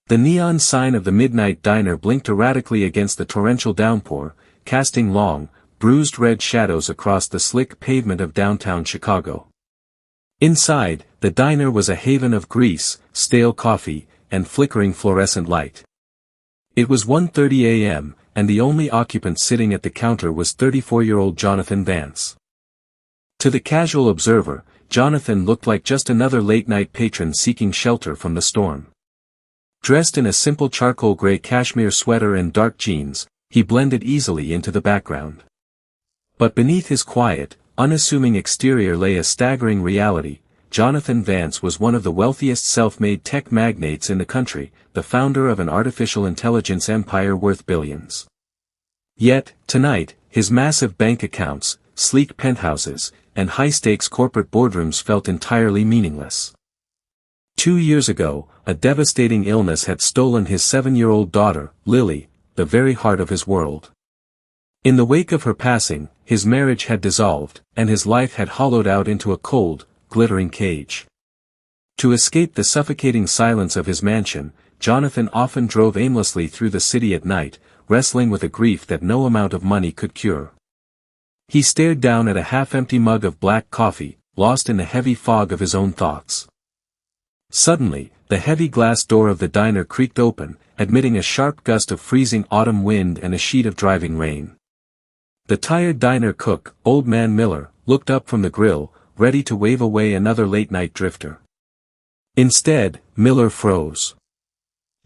The neon sign of the Midnight Diner blinked erratically against the torrential downpour, casting long, bruised red shadows across the slick pavement of downtown Chicago. Inside, the diner was a haven of grease, stale coffee, and flickering fluorescent light. It was 1:30 a.m., and the only occupant sitting at the counter was 34-year-old Jonathan Vance. To the casual observer, Jonathan looked like just another late-night patron seeking shelter from the storm. Dressed in a simple charcoal gray cashmere sweater and dark jeans, he blended easily into the background. But beneath his quiet, unassuming exterior lay a staggering reality. Jonathan Vance was one of the wealthiest self-made tech magnates in the country, the founder of an artificial intelligence empire worth billions. Yet, tonight, his massive bank accounts, sleek penthouses, and high-stakes corporate boardrooms felt entirely meaningless. 2 years ago, a devastating illness had stolen his 7-year-old daughter, Lily, the very heart of his world. In the wake of her passing, his marriage had dissolved, and his life had hollowed out into a cold, glittering cage. To escape the suffocating silence of his mansion, Jonathan often drove aimlessly through the city at night, wrestling with a grief that no amount of money could cure. He stared down at a half-empty mug of black coffee, lost in the heavy fog of his own thoughts. Suddenly, the heavy glass door of the diner creaked open, admitting a sharp gust of freezing autumn wind and a sheet of driving rain. The tired diner cook, Old Man Miller, looked up from the grill, ready to wave away another late-night drifter. Instead, Miller froze.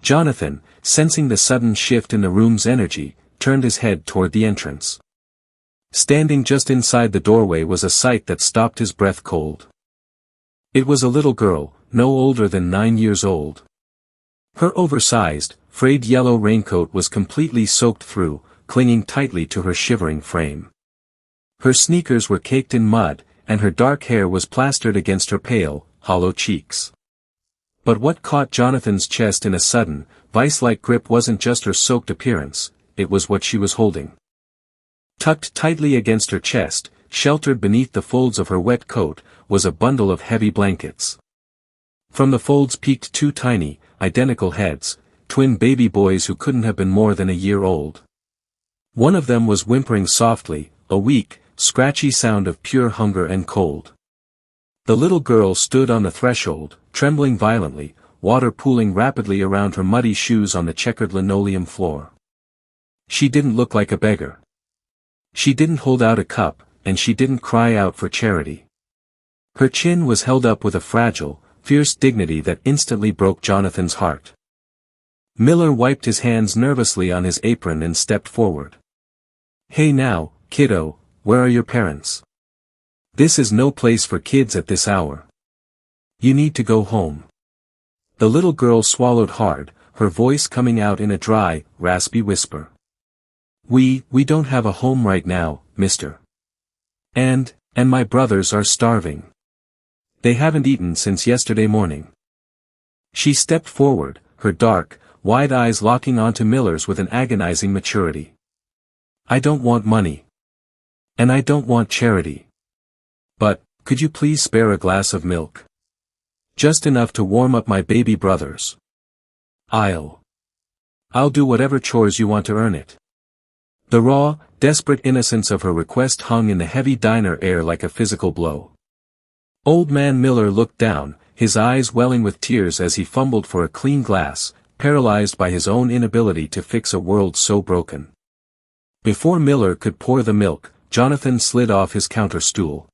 Jonathan, sensing the sudden shift in the room's energy, turned his head toward the entrance. Standing just inside the doorway was a sight that stopped his breath cold. It was a little girl, no older than 9 years old. Her oversized, frayed yellow raincoat was completely soaked through, clinging tightly to her shivering frame. Her sneakers were caked in mud, and her dark hair was plastered against her pale, hollow cheeks. But what caught Jonathan's chest in a sudden, vice-like grip wasn't just her soaked appearance, it was what she was holding. Tucked tightly against her chest, sheltered beneath the folds of her wet coat, was a bundle of heavy blankets. From the folds peeked 2 tiny, identical heads, twin baby boys who couldn't have been more than a year old. One of them was whimpering softly, a weak, scratchy sound of pure hunger and cold. The little girl stood on the threshold, trembling violently, water pooling rapidly around her muddy shoes on the checkered linoleum floor. She didn't look like a beggar. She didn't hold out a cup, and she didn't cry out for charity. Her chin was held up with a fragile, fierce dignity that instantly broke Jonathan's heart. Miller wiped his hands nervously on his apron and stepped forward. "Hey now, kiddo, where are your parents? This is no place for kids at this hour. You need to go home." The little girl swallowed hard, her voice coming out in a dry, raspy whisper. We don't have a home right now, mister. And my brothers are starving. They haven't eaten since yesterday morning." She stepped forward, her dark, wide eyes locking onto Miller's with an agonizing maturity. "I don't want money. And I don't want charity. But, could you please spare a glass of milk? Just enough to warm up my baby brothers. I'll do whatever chores you want to earn it." The raw, desperate innocence of her request hung in the heavy diner air like a physical blow. Old Man Miller looked down, his eyes welling with tears as he fumbled for a clean glass, paralyzed by his own inability to fix a world so broken. Before Miller could pour the milk, Jonathan slid off his counter stool.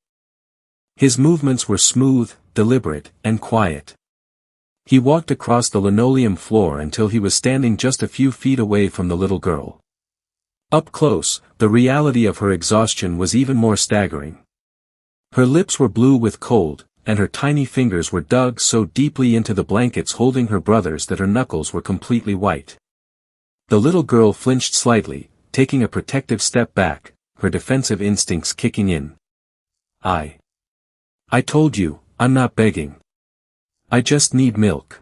His movements were smooth, deliberate, and quiet. He walked across the linoleum floor until he was standing just a few feet away from the little girl. Up close, the reality of her exhaustion was even more staggering. Her lips were blue with cold, and her tiny fingers were dug so deeply into the blankets holding her brothers that her knuckles were completely white. The little girl flinched slightly, taking a protective step back, her defensive instincts kicking in. I told you, I'm not begging. I just need milk."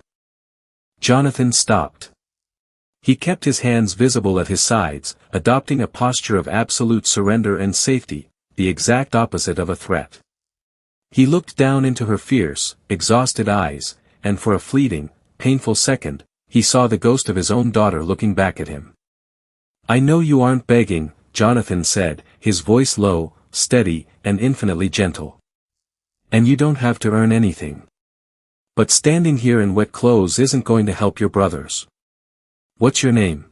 Jonathan stopped. He kept his hands visible at his sides, adopting a posture of absolute surrender and safety, the exact opposite of a threat. He looked down into her fierce, exhausted eyes, and for a fleeting, painful second, he saw the ghost of his own daughter looking back at him. "I know you aren't begging," Jonathan said, his voice low, steady, and infinitely gentle. "And you don't have to earn anything. But standing here in wet clothes isn't going to help your brothers. What's your name?"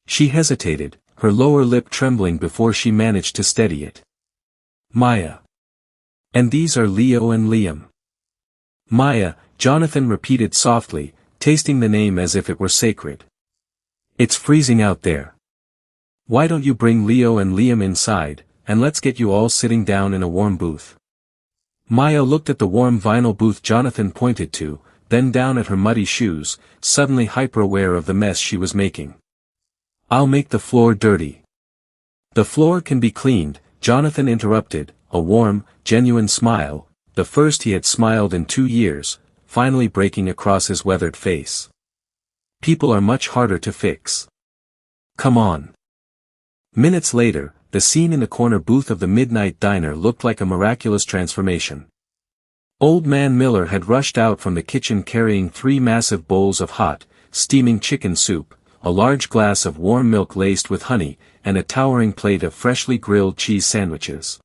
She hesitated, her lower lip trembling before she managed to steady it. "Maya. And these are Leo and Liam." "Maya," Jonathan repeated softly, tasting the name as if it were sacred. "It's freezing out there. Why don't you bring Leo and Liam inside, and let's get you all sitting down in a warm booth?" Maya looked at the warm vinyl booth Jonathan pointed to, then down at her muddy shoes, suddenly hyper-aware of the mess she was making. "I'll make the floor dirty." "The floor can be cleaned," Jonathan interrupted, a warm, genuine smile, the first he had smiled in 2 years, finally breaking across his weathered face. "People are much harder to fix. Come on." Minutes later, the scene in the corner booth of the midnight diner looked like a miraculous transformation. Old Man Miller had rushed out from the kitchen carrying 3 massive bowls of hot, steaming chicken soup, a large glass of warm milk laced with honey, and a towering plate of freshly grilled cheese sandwiches.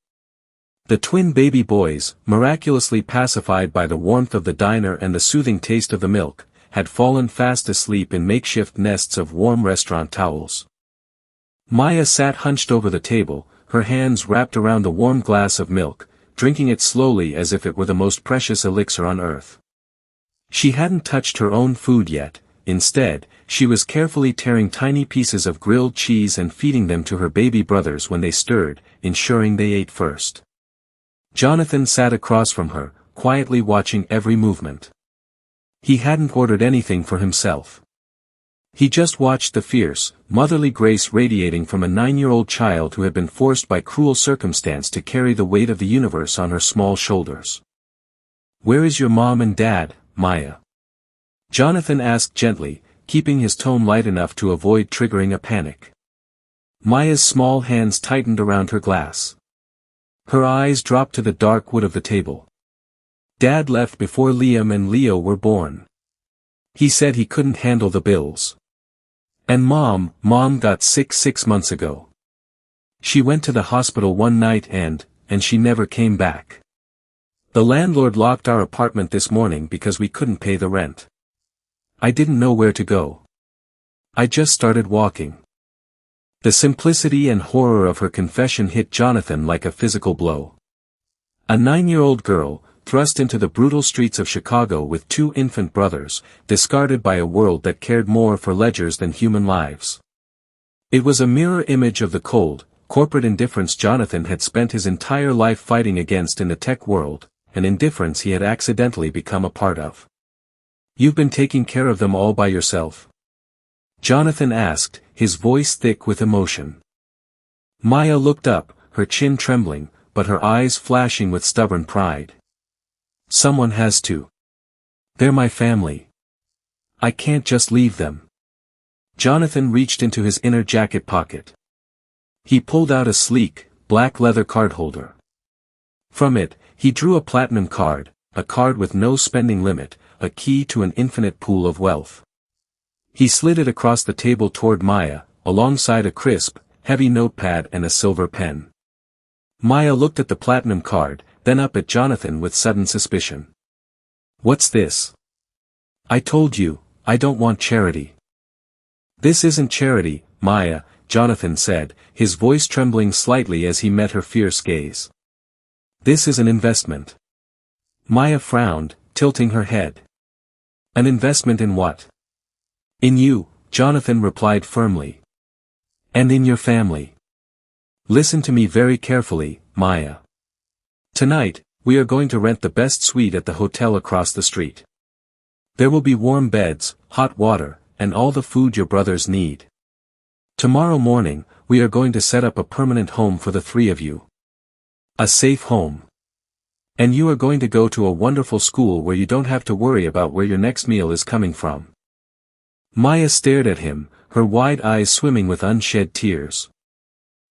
The twin baby boys, miraculously pacified by the warmth of the diner and the soothing taste of the milk, had fallen fast asleep in makeshift nests of warm restaurant towels. Maya sat hunched over the table, her hands wrapped around the warm glass of milk, drinking it slowly as if it were the most precious elixir on earth. She hadn't touched her own food yet. Instead, she was carefully tearing tiny pieces of grilled cheese and feeding them to her baby brothers when they stirred, ensuring they ate first. Jonathan sat across from her, quietly watching every movement. He hadn't ordered anything for himself. He just watched the fierce, motherly grace radiating from a 9-year-old child who had been forced by cruel circumstance to carry the weight of the universe on her small shoulders. "Where is your mom and dad, Maya?" Jonathan asked gently, keeping his tone light enough to avoid triggering a panic. Maya's small hands tightened around her glass. Her eyes dropped to the dark wood of the table. "Dad left before Liam and Leo were born. He said he couldn't handle the bills. And Mom got sick 6 months ago. She went to the hospital one night and she never came back. The landlord locked our apartment this morning because we couldn't pay the rent. I didn't know where to go. I just started walking." The simplicity and horror of her confession hit Jonathan like a physical blow. A 9-year-old girl, thrust into the brutal streets of Chicago with 2 infant brothers, discarded by a world that cared more for ledgers than human lives. It was a mirror image of the cold, corporate indifference Jonathan had spent his entire life fighting against in the tech world, an indifference he had accidentally become a part of. "You've been taking care of them all by yourself?" Jonathan asked, his voice thick with emotion. Maya looked up, her chin trembling, but her eyes flashing with stubborn pride. "Someone has to. They're my family. I can't just leave them." Jonathan reached into his inner jacket pocket. He pulled out a sleek, black leather card holder. From it, he drew a platinum card, a card with no spending limit, a key to an infinite pool of wealth. He slid it across the table toward Maya, alongside a crisp, heavy notepad and a silver pen. Maya looked at the platinum card, then up at Jonathan with sudden suspicion. "What's this?" "I told you, I don't want charity." "This isn't charity, Maya," Jonathan said, his voice trembling slightly as he met her fierce gaze. "This is an investment." Maya frowned, tilting her head. "An investment in what?" "In you," Jonathan replied firmly. "And in your family. Listen to me very carefully, Maya. Tonight, we are going to rent the best suite at the hotel across the street. There will be warm beds, hot water, and all the food your brothers need. Tomorrow morning, we are going to set up a permanent home for the 3 of you. A safe home. And you are going to go to a wonderful school where you don't have to worry about where your next meal is coming from." Maya stared at him, her wide eyes swimming with unshed tears.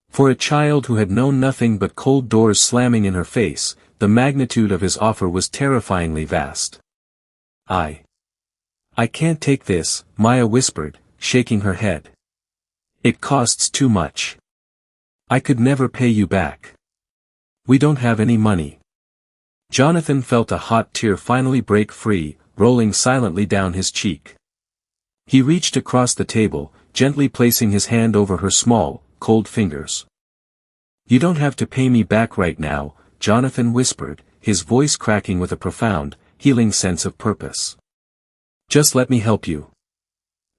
For a child who had known nothing but cold doors slamming in her face, the magnitude of his offer was terrifyingly vast. I I can't take this, Maya whispered, shaking her head. It costs too much. I could never pay you back. We don't have any money. Jonathan felt a hot tear finally break free, rolling silently down his cheek. He reached across the table, gently placing his hand over her small, cold fingers. You don't have to pay me back right now, Jonathan whispered, his voice cracking with a profound, healing sense of purpose. Just let me help you.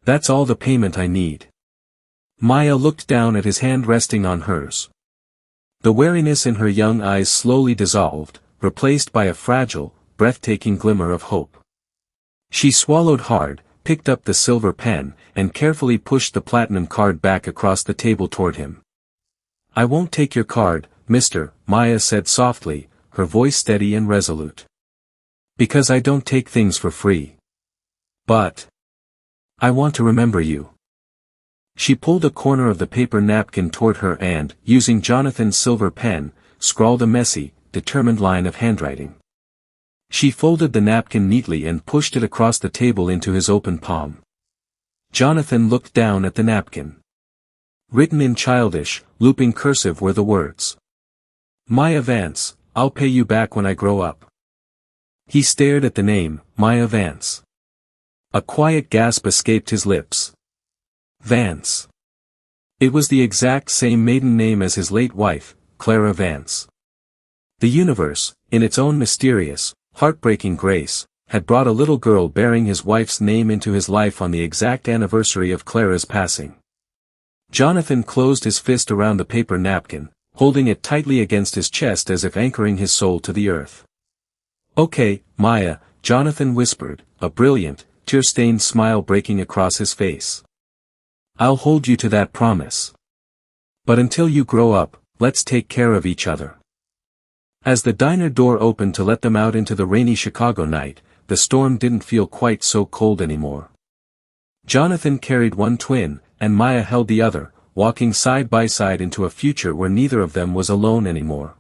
That's all the payment I need. Maya looked down at his hand resting on hers. The wariness in her young eyes slowly dissolved, replaced by a fragile, breathtaking glimmer of hope. She swallowed hard, picked up the silver pen, and carefully pushed the platinum card back across the table toward him. I won't take your card, mister, Maya said softly, her voice steady and resolute. Because I don't take things for free. But I want to remember you. She pulled a corner of the paper napkin toward her and, using Jonathan's silver pen, scrawled a messy, determined line of handwriting. She folded the napkin neatly and pushed it across the table into his open palm. Jonathan looked down at the napkin. Written in childish, looping cursive were the words. Maya Vance, I'll pay you back when I grow up. He stared at the name, Maya Vance. A quiet gasp escaped his lips. Vance. It was the exact same maiden name as his late wife, Clara Vance. The universe, in its own mysterious, heartbreaking grace, had brought a little girl bearing his wife's name into his life on the exact anniversary of Clara's passing. Jonathan closed his fist around the paper napkin, holding it tightly against his chest as if anchoring his soul to the earth. Okay, Maya, Jonathan whispered, a brilliant, tear-stained smile breaking across his face. I'll hold you to that promise. But until you grow up, let's take care of each other. As the diner door opened to let them out into the rainy Chicago night, the storm didn't feel quite so cold anymore. Jonathan carried one twin, and Maya held the other, walking side by side into a future where neither of them was alone anymore.